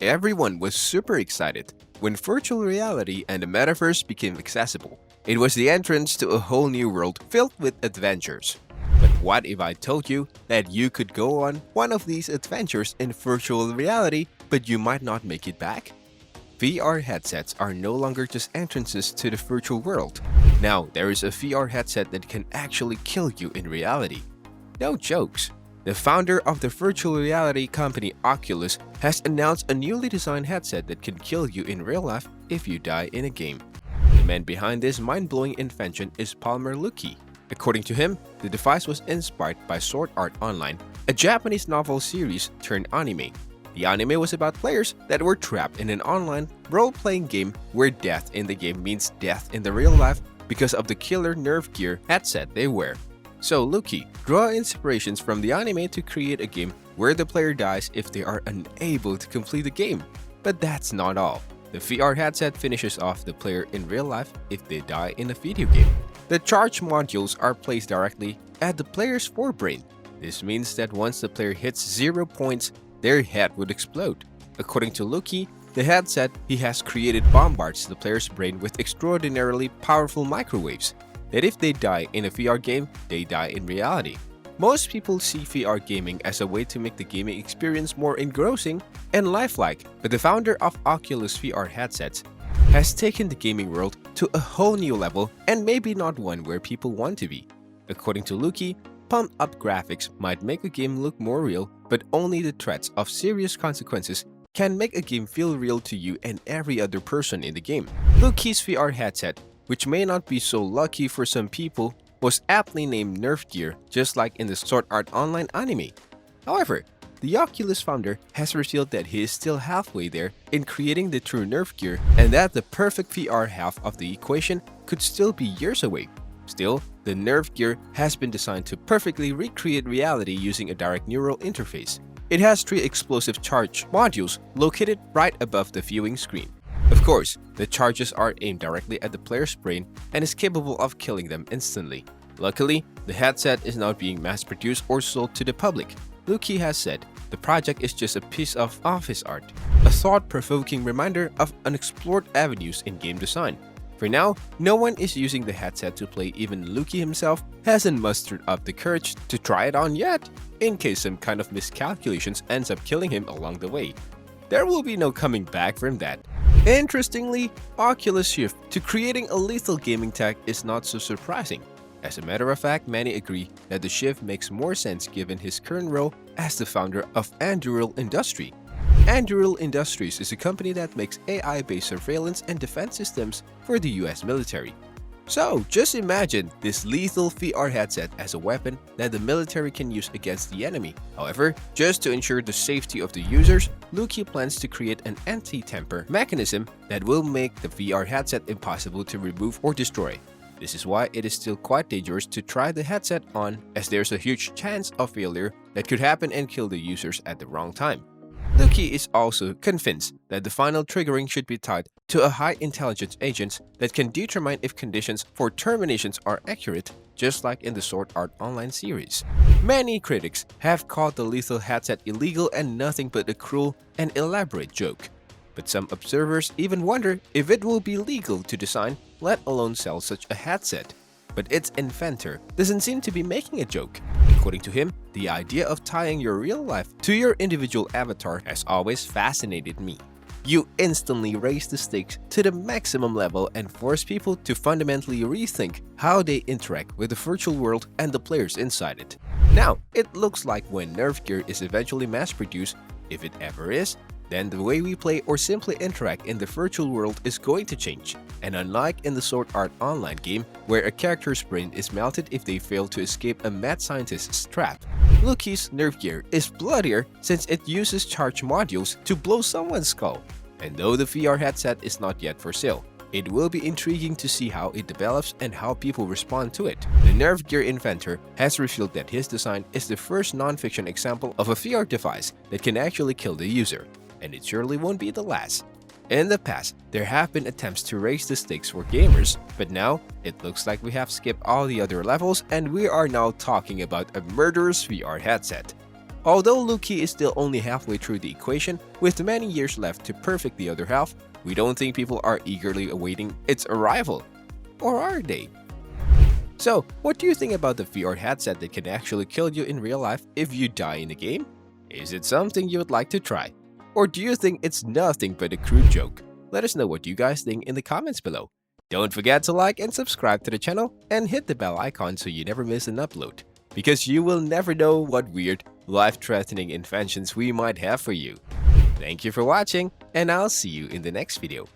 Everyone was super excited when virtual reality and the metaverse became accessible. It was the entrance to a whole new world filled with adventures. But what if I told you that you could go on one of these adventures in virtual reality, but you might not make it back? VR headsets are no longer just entrances to the virtual world. Now there is a VR headset that can actually kill you in reality. No jokes. The founder of the virtual reality company Oculus has announced a newly designed headset that can kill you in real life if you die in a game. The man behind this mind-blowing invention is Palmer Luckey. According to him, the device was inspired by Sword Art Online, a Japanese novel series turned anime. The anime was about players that were trapped in an online role-playing game where death in the game means death in the real life because of the killer Nerve Gear headset they wear. So Luckey drew inspirations from the anime to create a game where the player dies if they are unable to complete the game. But that's not all. The VR headset finishes off the player in real life if they die in a video game. The charge modules are placed directly at the player's forebrain. This means that once the player hits 0 points, their head would explode. According to Luckey, the headset he has created bombards the player's brain with extraordinarily powerful microwaves, that if they die in a VR game, they die in reality. Most people see VR gaming as a way to make the gaming experience more engrossing and lifelike, but the founder of Oculus VR headsets has taken the gaming world to a whole new level and maybe not one where people want to be. According to Luckey, pumped-up graphics might make a game look more real, but only the threats of serious consequences can make a game feel real to you and every other person in the game. Luckey's VR headset, which may not be so lucky for some people, was aptly named Nerve Gear, just like in the Sword Art Online anime. However, the Oculus founder has revealed that he is still halfway there in creating the true Nerve Gear and that the perfect VR half of the equation could still be years away. Still, the Nerve Gear has been designed to perfectly recreate reality using a direct neural interface. It has 3 explosive charge modules located right above the viewing screen. Of course, the charges are aimed directly at the player's brain and is capable of killing them instantly. Luckily, the headset is not being mass-produced or sold to the public. Luckey has said, the project is just a piece of office art, a thought-provoking reminder of unexplored avenues in game design. For now, no one is using the headset to play. Even Luckey himself hasn't mustered up the courage to try it on yet, in case some kind of miscalculations ends up killing him along the way. There will be no coming back from that. Interestingly, Oculus' shift to creating a lethal gaming tech is not so surprising. As a matter of fact, many agree that the shift makes more sense given his current role as the founder of Anduril Industries. Anduril Industries is a company that makes AI-based surveillance and defense systems for the US military. So, just imagine this lethal VR headset as a weapon that the military can use against the enemy. However, just to ensure the safety of the users, Luckey plans to create an anti-tamper mechanism that will make the VR headset impossible to remove or destroy. This is why it is still quite dangerous to try the headset on, as there's a huge chance of failure that could happen and kill the users at the wrong time. Luckey is also convinced that the final triggering should be tied to a high-intelligence agent that can determine if conditions for terminations are accurate, just like in the Sword Art Online series. Many critics have called the lethal headset illegal and nothing but a cruel and elaborate joke. But some observers even wonder if it will be legal to design, let alone sell such a headset. But its inventor doesn't seem to be making a joke. According to him, the idea of tying your real life to your individual avatar has always fascinated me. You instantly raise the stakes to the maximum level and force people to fundamentally rethink how they interact with the virtual world and the players inside it. Now, it looks like when Nerve Gear is eventually mass-produced, if it ever is, then the way we play or simply interact in the virtual world is going to change. And unlike in the Sword Art Online game, where a character's brain is melted if they fail to escape a mad scientist's trap, Luckey's Nerve Gear is bloodier since it uses charge modules to blow someone's skull. And though the VR headset is not yet for sale, it will be intriguing to see how it develops and how people respond to it. The Nerve Gear inventor has revealed that his design is the first non-fiction example of a VR device that can actually kill the user. And it surely won't be the last. In the past, there have been attempts to raise the stakes for gamers, but now it looks like we have skipped all the other levels and we are now talking about a murderous VR headset. Although Luki is still only halfway through the equation, with many years left to perfect the other half, we don't think people are eagerly awaiting its arrival. Or are they? So, what do you think about the VR headset that can actually kill you in real life if you die in the game? Is it something you would like to try? Or do you think it's nothing but a crude joke? Let us know what you guys think in the comments below. Don't forget to like and subscribe to the channel and hit the bell icon so you never miss an upload, because you will never know what weird, life-threatening inventions we might have for you. Thank you for watching, and I'll see you in the next video.